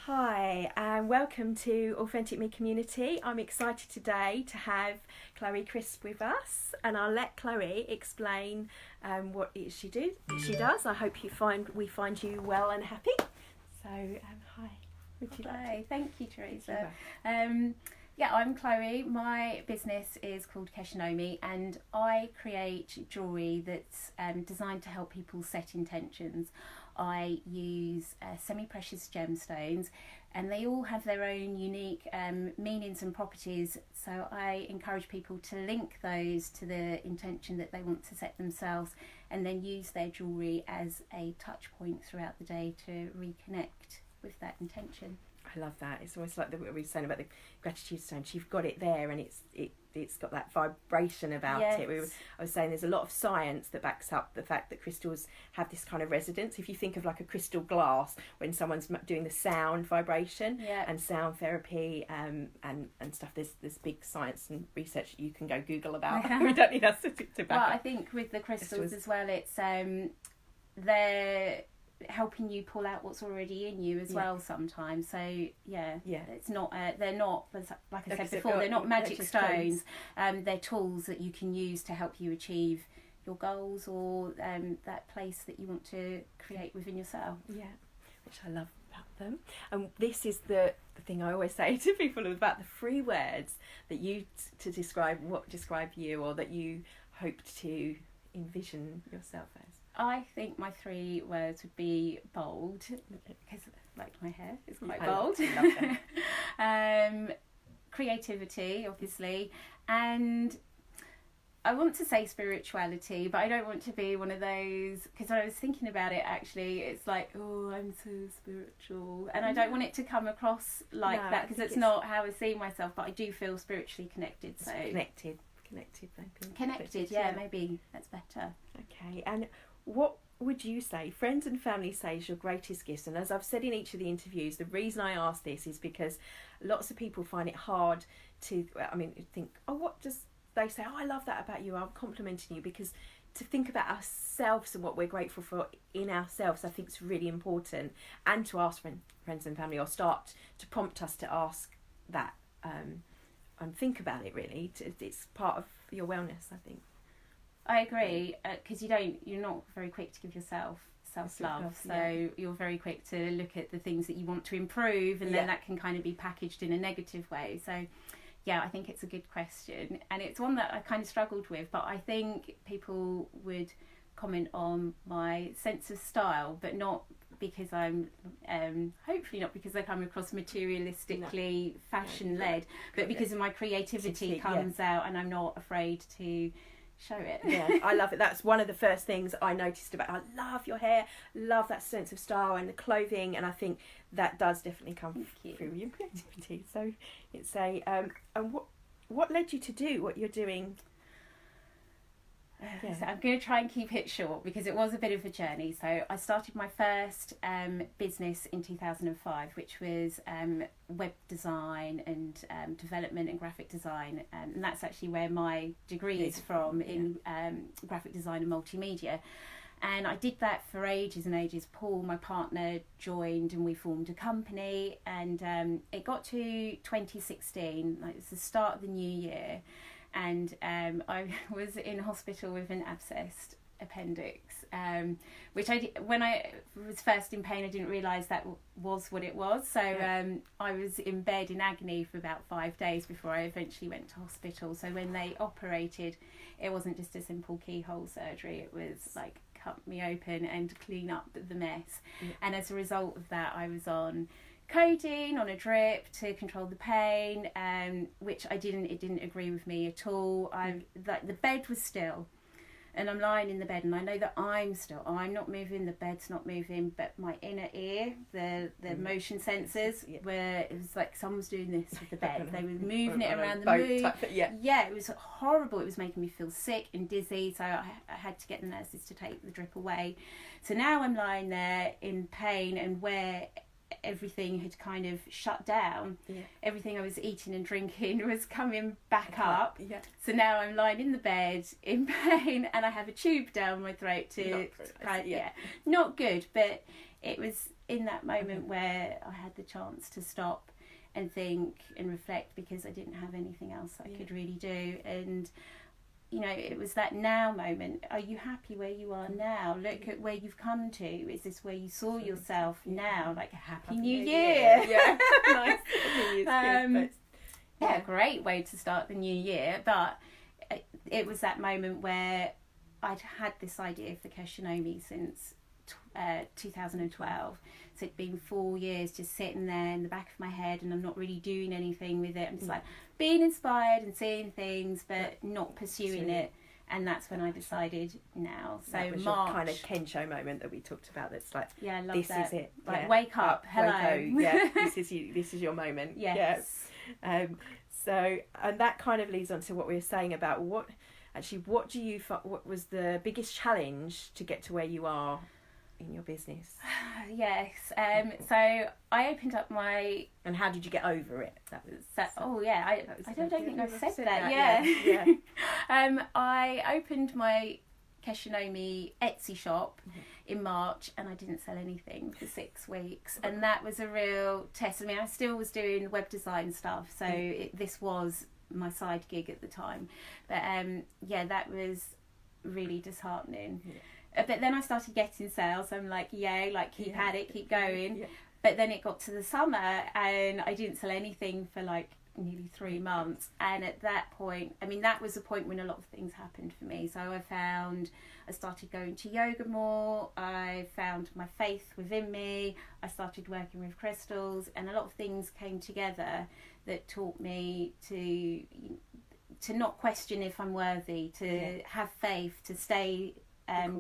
Hi and welcome to Authentic Me Community. I'm excited today to have Chloe Crisp with us, and I'll let Chloe explain what it is she does. I hope we find you well and happy. So hi. Hi, thank you, Teresa. I'm Chloe. My business is called Keshinomi, and I create jewellery that's designed to help people set intentions. I use semi-precious gemstones, and they all have their own unique meanings and properties. So I encourage people to link those to the intention that they want to set themselves, and then use their jewellery as a touch point throughout the day to reconnect with that intention. I love that. It's almost like what we were saying about the gratitude stones. You've got it there, and it's got that vibration about it. I was saying there's a lot of science that backs up the fact that crystals have this kind of resonance. If you think of like a crystal glass, when someone's doing the sound vibration and sound therapy and stuff, there's big science and research you can go Google about. We don't need us to back up. Well, I think with the crystals as well, it's they're helping you pull out what's already in you as well sometimes. So it's not they're not, like I said before, they're not magic stones. They're tools that you can use to help you achieve your goals or that place that you want to create within yourself. Which I love about them. And this is the thing I always say to people about the 3 words that you to describe you, or that you hope to envision yourself as. I think my 3 words would be bold, because like my hair is quite bold. I love creativity, obviously, and I want to say spirituality, but I don't want to be one of those, because I was thinking about it actually, it's like, oh, I'm so spiritual, and I don't want it to come across like that, because it's not how I see myself, but I do feel spiritually connected. So connected maybe. Maybe that's better. Okay, and what would you say friends and family say is your greatest gift? And as I've said in each of the interviews, the reason I ask this is because lots of people find it hard to, think, what does they say? Oh, I love that about you, I'm complimenting you, because to think about ourselves and what we're grateful for in ourselves, I think is really important, and to ask friends and family, or start to prompt us to ask that and think about it. Really, it's part of your wellness, I think. I agree, because you're not very quick to give yourself self-love, so you're very quick to look at the things that you want to improve, and then that can kind of be packaged in a negative way. So I think it's a good question, and it's one that I kind of struggled with, but I think people would comment on my sense of style, but not because I'm hopefully not because I come across materialistically fashion-led, but because of my creativity comes out, and I'm not afraid to show it. I love it. That's one of the first things I noticed about. I love your hair, love that sense of style and the clothing, and I think that does definitely come through your creativity. So it's and what led you to do what you're doing? So I'm going to try and keep it short, because it was a bit of a journey. So I started my first business in 2005, which was web design and development and graphic design, and that's actually where my degree is from, in graphic design and multimedia. And I did that for ages and ages. Paul, my partner, joined, and we formed a company, and it got to 2016, like it was the start of the new year, and I was in hospital with an abscessed appendix, which when I was first in pain, I didn't realise that was what it was. So I was in bed in agony for about 5 days before I eventually went to hospital. So when they operated, it wasn't just a simple keyhole surgery, it was like cut me open and clean up the mess. And as a result of that, I was on codeine, on a drip to control the pain, which it didn't agree with me at all. The bed was still, and I'm lying in the bed, and I know that I'm still, I'm not moving, the bed's not moving, but my inner ear, the motion sensors were, it was like someone was doing this with the bed. They were moving it around the room. It was horrible. It was making me feel sick and dizzy, so I had to get the nurses to take the drip away. So now I'm lying there in pain, and where everything had kind of shut down, everything I was eating and drinking was coming back up. So now I'm lying in the bed in pain, and I have a tube down my throat to not good, but it in that moment where I had the chance to stop and think and reflect, because I didn't have anything else I could really do. And it was that now moment. Are you happy where you are now? Look at where you've come to. Is this where you saw yourself now? Like, Happy New Year. Yeah. Nice. Great way to start the new year. But it was that moment where I'd had this idea for Keshonomi since 2012. So it'd been 4 years just sitting there in the back of my head, and I'm not really doing anything with it. I'm just like being inspired and seeing things, but not pursuing it. And that's when I decided now. So that was March, your kind of Kensho moment that we talked about. That's like, I love this that. is it. Like, wake up, hello. This is you. This is your moment. Yes. Yeah. So, and that kind of leads on to what we were saying about what was the biggest challenge to get to where you are in your business? Yes. So I opened up my... And how did you get over it? I don't think I've said that. Yeah. I opened my Keshonomi Etsy shop in March, and I didn't sell anything for 6 weeks, and that was a real test. I mean, I still was doing web design stuff, so this was my side gig at the time, but that was really disheartening. But then I started getting sales. I'm like, yay, like keep at it, keep going. But then it got to the summer and I didn't sell anything for like nearly 3 months. And at that point, I mean, that was a point when a lot of things happened for me. So I started going to yoga more. I found my faith within me. I started working with crystals, and a lot of things came together that taught me to not question if I'm worthy, to have faith, to stay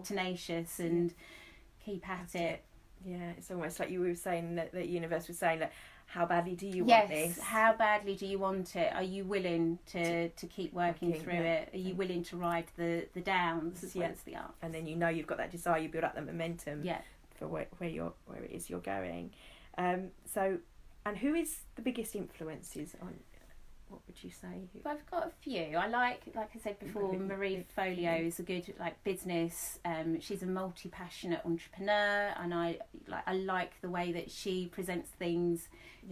tenacious and keep at it. Yeah, it's almost like you were saying that the universe was saying, like, how badly do you want this? Yes, how badly do you want it? Are you willing to keep working through it? Are you willing to ride the downs as well as the ups? And then you've got that desire, you build up the momentum for where it is you're going. So, and who is the biggest influences on... What would you say? Well, I've got a few. I like I said before, Marie Folio is a good business. She's a multi-passionate entrepreneur, and I like the way that she presents things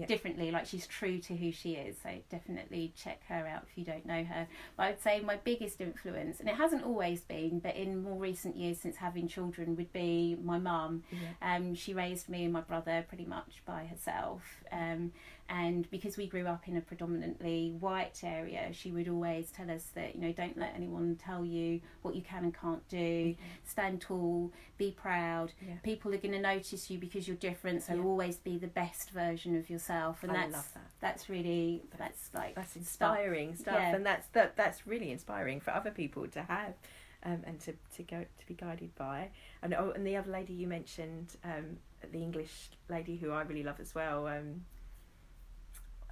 differently. Like, she's true to who she is. So definitely check her out if you don't know her. But I would say my biggest influence, and it hasn't always been, but in more recent years since having children, would be my mum. She raised me and my brother pretty much by herself. And because we grew up in a predominantly white area, she would always tell us that, don't let anyone tell you what you can and can't do. Stand tall, be proud. People are going to notice you because you're different, so always be the best version of yourself. And I love that. That's really, that's inspiring stuff. And that's really inspiring for other people to have, and to be guided by. And the other lady you mentioned, the English lady who I really love as well.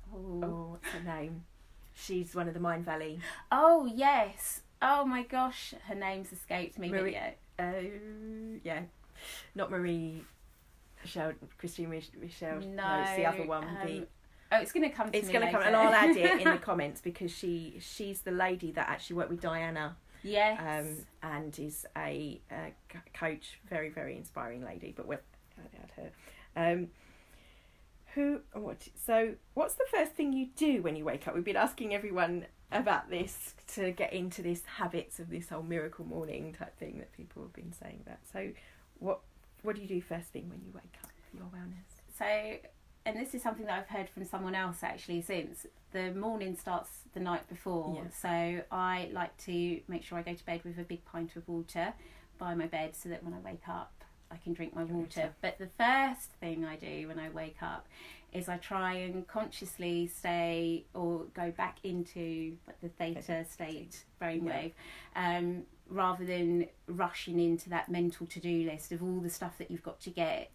What's her name? She's one of the Mind Valley. Oh, yes. Oh my gosh, her name's escaped me. Marie, not Marie Michelle, Christine Michelle. No, it's the other one. It's going to come to me. It's going to come, and I'll add it in the comments, because she's the lady that actually worked with Diana. Yes. And is a coach, very, very inspiring lady. But we'll add her. So what's the first thing you do when you wake up? We've been asking everyone about this to get into this habits of this whole miracle morning type thing that people have been saying about. So what do you do first thing when you wake up for your wellness? So, and this is something that I've heard from someone else actually, since the morning starts the night before. So I like to make sure I go to bed with a big pint of water by my bed, so that when I wake up I can drink my water. But the first thing I do when I wake up is I try and consciously stay or go back into the theta state brainwave, rather than rushing into that mental to-do list of all the stuff that you've got to get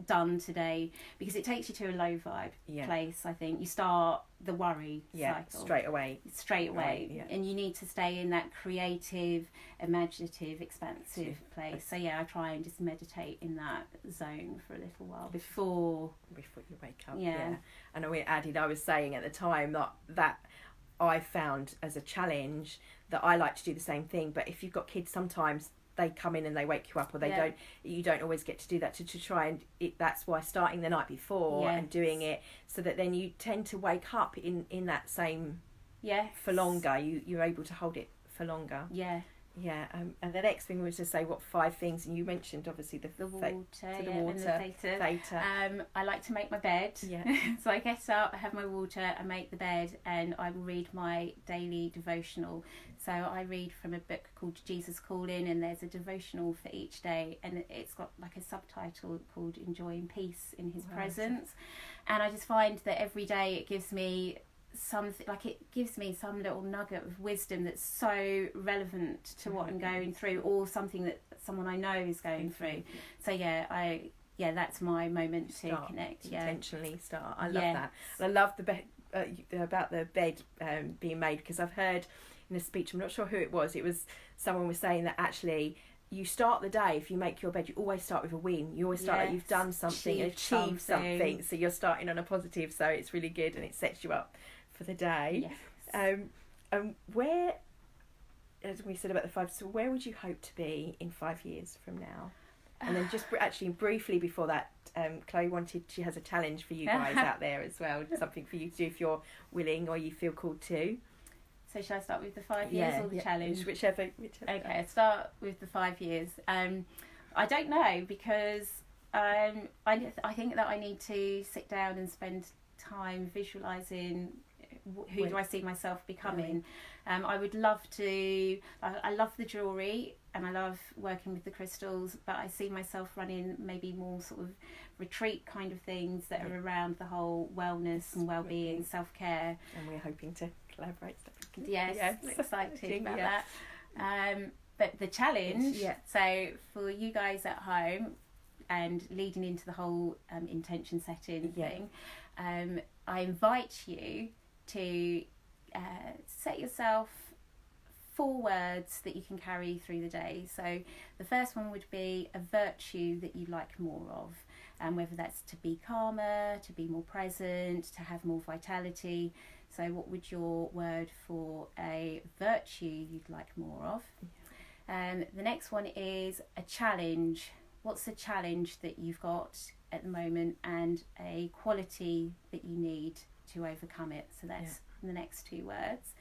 done today, because it takes you to a low vibe place. I think you start the worry cycle straight away, and you need to stay in that creative, imaginative, expansive place. So I try and just meditate in that zone for a little while before you wake up. And I was saying at the time that I found as a challenge that I like to do the same thing, but if you've got kids, sometimes they come in and they wake you up, or you don't always get to do that, to try and that's why starting the night before and doing it, so that then you tend to wake up in that same for longer. You're able to hold it for longer. And the next thing was to say what 5 things, and you mentioned obviously the water, and the theta. I like to make my bed. So I get up, I have my water, I make the bed, and I will read my daily devotional. So I read from a book called Jesus Calling, and there's a devotional for each day, and it's got like a subtitle called Enjoying Peace in His Presence. And I just find that every day it gives me some little nugget of wisdom that's so relevant to what I'm going through, or something that someone I know is going through. So that's my moment to connect. Intentionally start. I love that. And I love about the bed being made, because I've heard in a speech, I'm not sure who it was someone was saying that actually you start the day, if you make your bed, you always start with a win. You always start like you've done something, achieved something, so you're starting on a positive. So it's really good, and it sets you up for the day. Where, as we said about the 5, so where would you hope to be in 5 years from now? And then just actually briefly before that, Chloe she has a challenge for you guys out there as well, something for you to do if you're willing or you feel called to. So shall I start with the 5 years or the challenge? Whichever. Okay, I'll start with the 5 years. I don't know, because I think that I need to sit down and spend time visualising who do I see myself becoming. I would love to, I love the jewellery and I love working with the crystals, but I see myself running maybe more sort of retreat kind of things that are around the whole wellness and well-being, self-care. And we're hoping to collaborate. Yes, excited about that. But the challenge, so for you guys at home and leading into the whole intention setting thing, I invite you to set yourself 4 words that you can carry through the day. So the first one would be a virtue that you like more of, and whether that's to be calmer, to be more present, to have more vitality. So what would your word for a virtue you'd like more of? The next one is a challenge. What's a challenge that you've got at the moment, and a quality that you need to overcome it? So that's the next 2 words.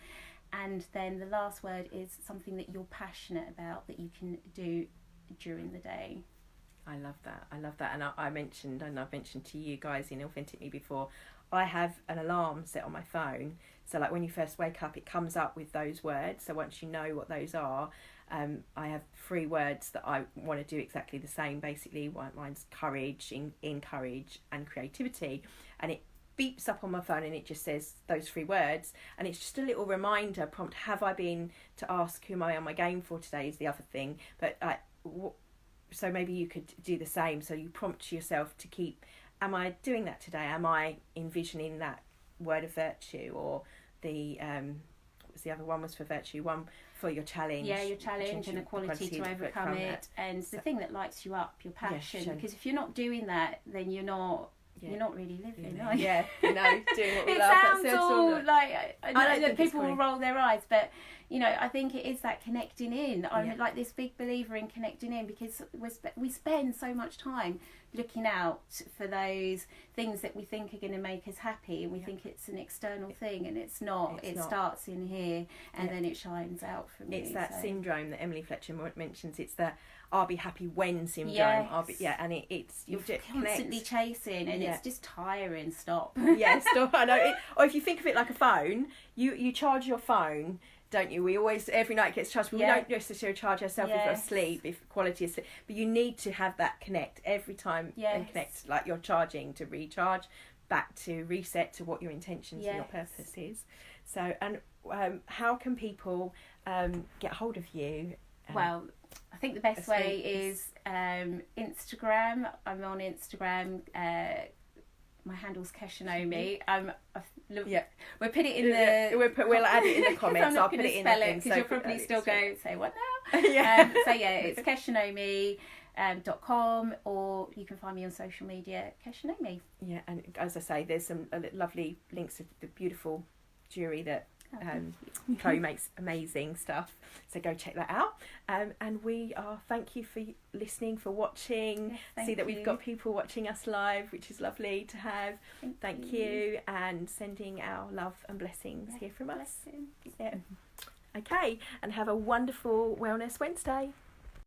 And then the last word is something that you're passionate about that you can do during the day. I love that. And I've mentioned to you guys in Authentic Me before, I have an alarm set on my phone. So like when you first wake up, it comes up with those words. So once you know what those are, I have 3 words that I want to do exactly the same. Basically, mine's courage, encourage, and creativity. And it beeps up on my phone and it just says those 3 words. And it's just a little reminder prompt. Have I been to ask who am I on my game for today is the other thing. But so maybe you could do the same. So you prompt yourself to keep, am I doing that today? Am I envisioning that word of virtue? Or the what was the other one was for virtue? One for your challenge. Yeah, your challenge and the quality to overcome it. And the thing that lights you up, your passion. Because if you're not doing that, then you're not really living, are you? Yeah, doing what we it love. Sounds all like, I know that people will roll their eyes, but I think it is that connecting in. I'm like this big believer in connecting in, because we spend so much time looking out for those things that we think are going to make us happy, and we think it's an external thing, and it's not. It starts in here, and then it shines out from you. It's that syndrome that Emily Fletcher mentions. It's the I'll be happy when syndrome. Yes. And it's you're constantly chasing, and it's just tiring. Stop. Stop. I know. Or if you think of it like a phone, you charge your phone, don't you? We always, every night gets charged, but we don't necessarily charge ourselves if we're asleep, if quality is sleep. But you need to have that connect every time and connect, like you're charging to recharge, back to reset to what your intentions and your purpose is. So, and how can people get hold of you? Well, I think the best way is Instagram. I'm on Instagram. My handle's Keshinomi. We'll put it in the. We'll add it in the comments. I'll put it in the thing. Because you'll probably still go say what now. It's Keshinomi.com, or you can find me on social media, Keshinomi. Yeah, and as I say, there's some lovely links to the beautiful jewellery that Chloe makes amazing stuff, so go check that out. And we are, thank you for listening, for watching. Yes, See that we've got people watching us live, which is lovely to have. Thank you, and sending our love and blessings here from us. Yeah. Okay, and have a wonderful Wellness Wednesday.